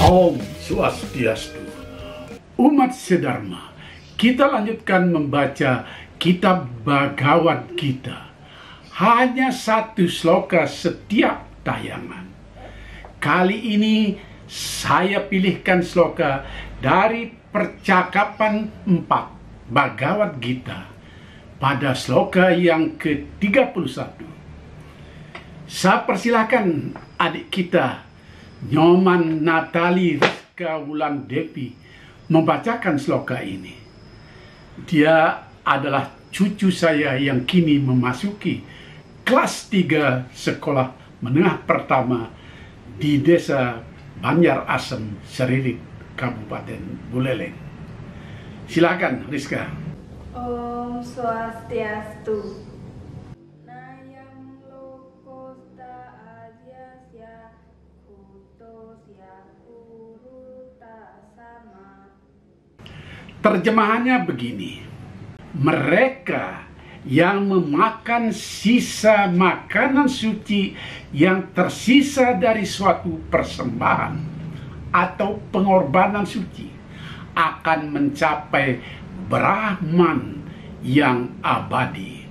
Om Swastiastu. Umat Sedharma, kita lanjutkan membaca kitab Bhagavad Gita. Hanya satu sloka setiap tayangan. Kali ini saya pilihkan sloka dari percakapan 4 Bhagavad Gita pada sloka yang ke-31. Saya persilahkan adik kita Nyoman Natali Rizka Wulandevi membacakan sloka ini. Dia adalah cucu saya yang kini memasuki kelas 3 sekolah menengah pertama di desa Banjar Asem, Seririt, Kabupaten Buleleng. Silakan Rizka. Om Swastiastu. Terjemahannya begini: mereka yang memakan sisa makanan suci yang tersisa dari suatu persembahan atau pengorbanan suci akan mencapai Brahman yang abadi,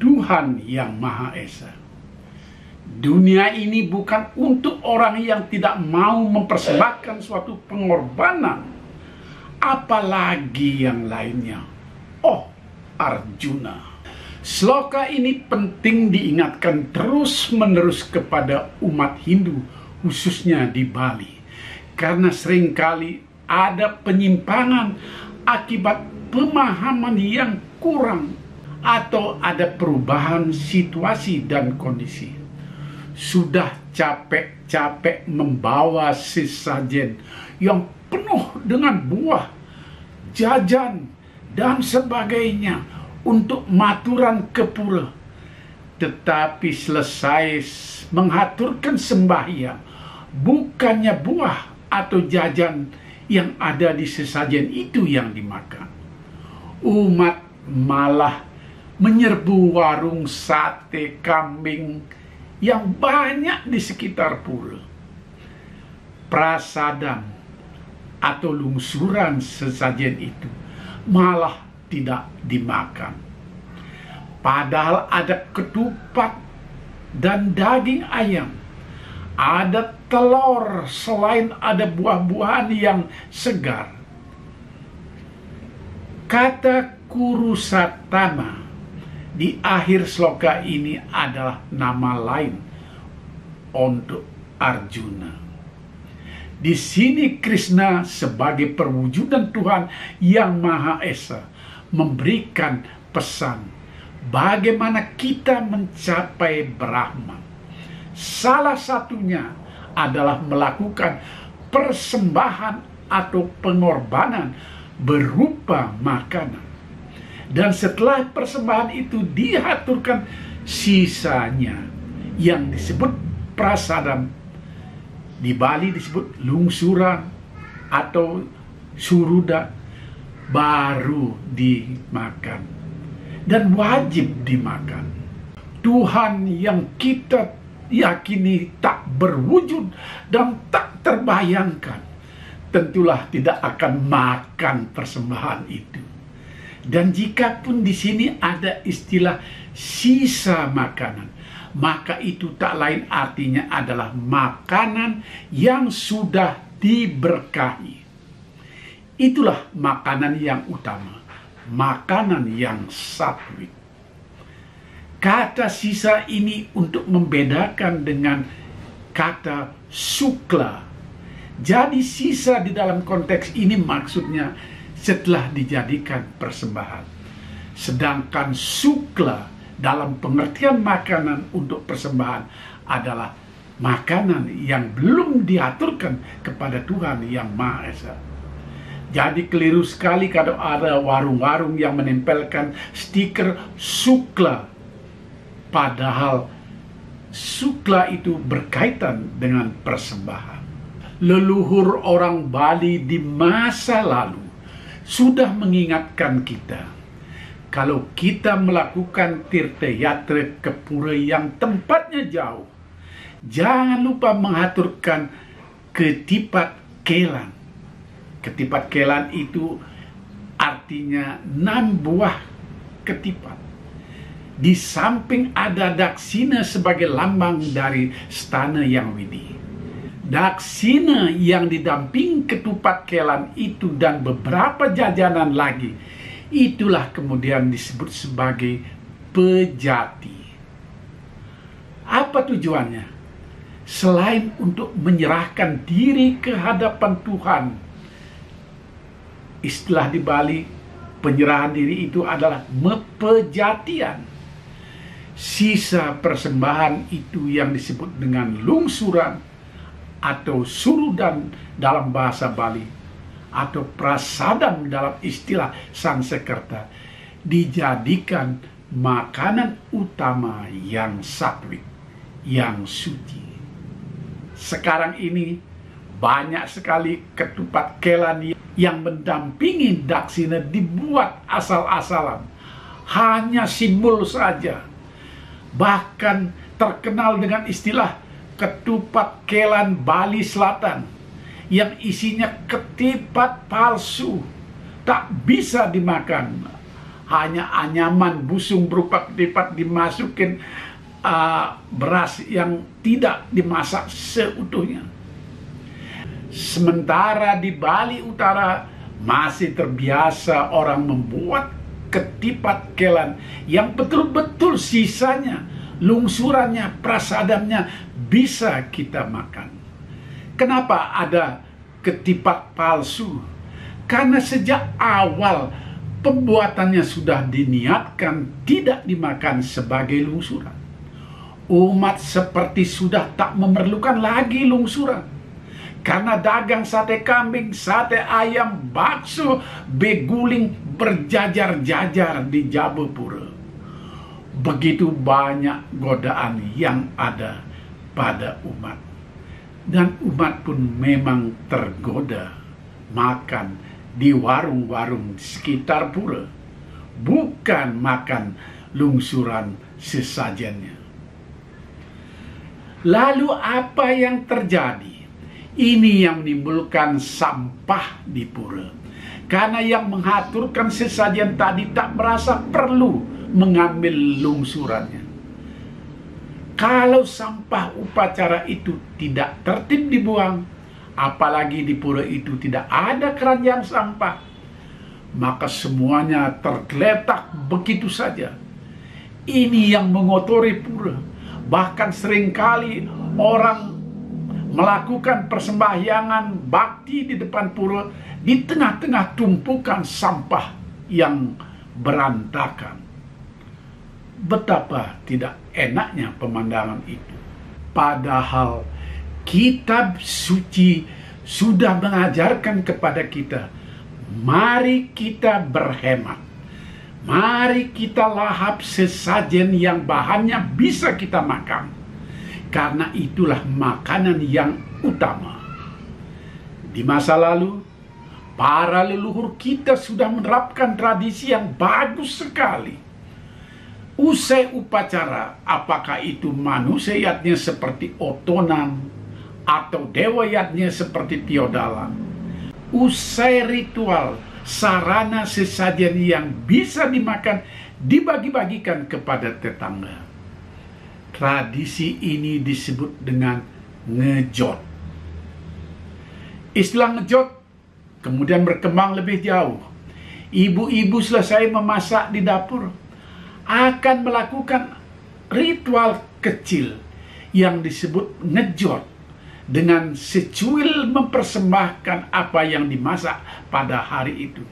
Tuhan yang Maha Esa. Dunia ini bukan untuk orang yang tidak mau mempersembahkan suatu pengorbanan, apalagi yang lainnya. Oh Arjuna, sloka ini penting diingatkan terus-menerus kepada umat Hindu, khususnya di Bali, karena seringkali ada penyimpangan akibat pemahaman yang kurang atau ada perubahan situasi dan kondisi. Sudah capek-capek membawa sesajen yang penuh dengan buah, jajan, dan sebagainya untuk maturan ke pura. Tetapi selesai menghaturkan sembahyang, bukannya buah atau jajan yang ada di sesajen itu yang dimakan. Umat malah menyerbu warung sate kambing yang banyak di sekitar pura. Prasadam atau lungsuran sesajen itu malah tidak dimakan. Padahal ada ketupat dan daging ayam, ada telur, selain ada buah-buahan yang segar. Kata Kurusatama di akhir sloka ini adalah nama lain untuk Arjuna. Di sini Krishna sebagai perwujudan Tuhan yang Maha Esa memberikan pesan bagaimana kita mencapai Brahman. Salah satunya adalah melakukan persembahan atau pengorbanan berupa makanan. Dan setelah persembahan itu dihaturkan sisanya yang disebut prasadam. Di Bali disebut lungsuran atau suruda, baru dimakan dan wajib dimakan. Tuhan yang kita yakini tak berwujud dan tak terbayangkan tentulah tidak akan makan persembahan itu. Dan jikapun di sini ada istilah sisa makanan, maka itu tak lain artinya adalah makanan yang sudah diberkahi. Itulah makanan yang utama, makanan yang satwik. Kata sisa ini untuk membedakan dengan kata sukla. Jadi sisa di dalam konteks ini maksudnya setelah dijadikan persembahan. Sedangkan sukla dalam pengertian makanan untuk persembahan adalah makanan yang belum diaturkan kepada Tuhan yang Maha Esa. Jadi keliru sekali kalau ada warung-warung yang menempelkan stiker sukla, padahal sukla itu berkaitan dengan persembahan. Leluhur orang Bali di masa lalu sudah mengingatkan kita, kalau kita melakukan tirta yatra ke pura yang tempatnya jauh, jangan lupa mengaturkan ketipat kelan. Ketipat kelan itu artinya 6 buah ketipat. Di samping ada daksina sebagai lambang dari stana yang widi. Daksina yang didamping ketupat kelan itu dan beberapa jajanan lagi, itulah kemudian disebut sebagai pejati. Apa tujuannya? Selain untuk menyerahkan diri ke hadapan Tuhan, istilah di Bali penyerahan diri itu adalah mepejatian. Sisa persembahan itu yang disebut dengan lungsuran atau surudan dalam bahasa Bali atau prasadam dalam istilah Sanskerta dijadikan makanan utama yang satvik, yang suci. Sekarang ini banyak sekali ketupat kelan yang mendampingi daksina dibuat asal-asalan, hanya simbol saja. Bahkan terkenal dengan istilah ketupat kelan Bali Selatan yang isinya ketipat palsu, tak bisa dimakan, hanya anyaman busung berupa ketipat dimasukin beras yang tidak dimasak seutuhnya. Sementara di Bali Utara masih terbiasa orang membuat ketipat kelan yang betul-betul sisanya, lungsurannya, prasadamnya bisa kita makan. Kenapa ada ketipat palsu? Karena sejak awal pembuatannya sudah diniatkan tidak dimakan sebagai lungsuran. Umat seperti sudah tak memerlukan lagi lungsuran. Karena dagang sate kambing, sate ayam, bakso, beguling berjajar-jajar di Jabapura. Begitu banyak godaan yang ada pada umat. Dan umat pun memang tergoda makan di warung-warung sekitar pura. Bukan makan lungsuran sesajennya. Lalu apa yang terjadi? Ini yang menimbulkan sampah di pura. Karena yang mengaturkan sesajen tadi tak merasa perlu mengambil lungsurannya. Kalau sampah upacara itu tidak tertib dibuang, apalagi di pura itu tidak ada keranjang sampah, maka semuanya tergeletak begitu saja. Ini yang mengotori pura. Bahkan seringkali orang melakukan persembahyangan bakti di depan pura di tengah-tengah tumpukan sampah yang berantakan. Betapa tidak enaknya pemandangan itu. Padahal kitab suci sudah mengajarkan kepada kita, mari kita berhemat. Mari kita lahap sesajen yang bahannya bisa kita makan. Karena itulah makanan yang utama. Di masa lalu, para leluhur kita sudah menerapkan tradisi yang bagus sekali. Usai upacara, apakah itu manuseyatnya seperti otonan atau dewayatnya seperti tiodalan. Usai ritual, sarana sesajen yang bisa dimakan dibagi-bagikan kepada tetangga. Tradisi ini disebut dengan ngejot. Istilah ngejot kemudian berkembang lebih jauh. Ibu-ibu selesai memasak di dapur akan melakukan ritual kecil yang disebut ngejot dengan secuil mempersembahkan apa yang dimasak pada hari itu.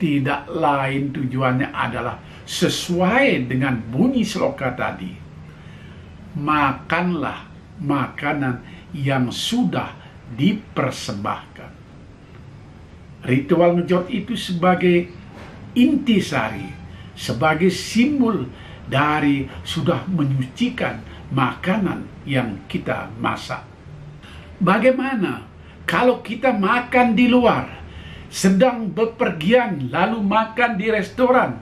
Tidak lain tujuannya adalah sesuai dengan bunyi sloka tadi. Makanlah makanan yang sudah dipersembahkan. Ritual ngejot itu sebagai intisari, sebagai simbol dari sudah menyucikan makanan yang kita masak. Bagaimana kalau kita makan di luar, sedang bepergian lalu makan di restoran?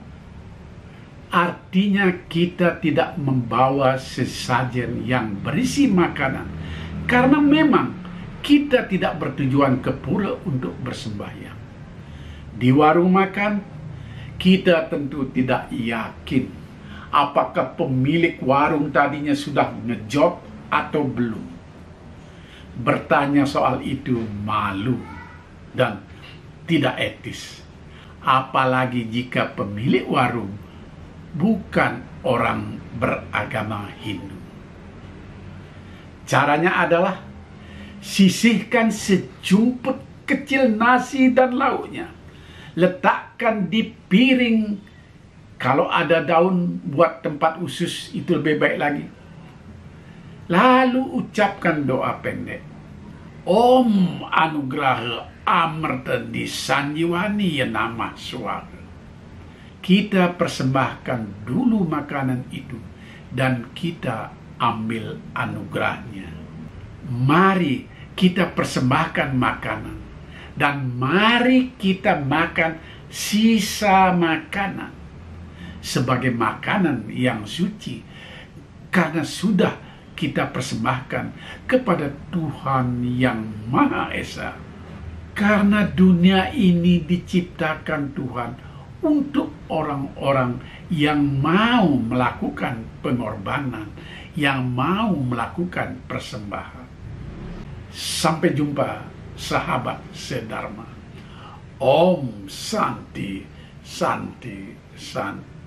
Artinya kita tidak membawa sesajen yang berisi makanan. Karena memang kita tidak bertujuan ke pura untuk bersembahyang. Di warung makan, kita tentu tidak yakin apakah pemilik warung tadinya sudah ngejob atau belum. Bertanya soal itu malu dan tidak etis. Apalagi jika pemilik warung bukan orang beragama Hindu. Caranya adalah sisihkan sejumput kecil nasi dan lauknya. Letakkan di piring. Kalau ada daun buat tempat usus itu lebih baik lagi. Lalu ucapkan doa pendek. Om Anugraha Amarta di Sanjiwani ya nama suara. Kita persembahkan dulu makanan itu dan kita ambil anugerahnya. Mari kita persembahkan makanan dan mari kita makan sisa makanan sebagai makanan yang suci karena sudah kita persembahkan kepada Tuhan yang Maha Esa. Karena dunia ini diciptakan Tuhan untuk orang-orang yang mau melakukan pengorbanan, yang mau melakukan persembahan. Sampai jumpa, sahabat sedharma. Om Santi, Santi, Santi.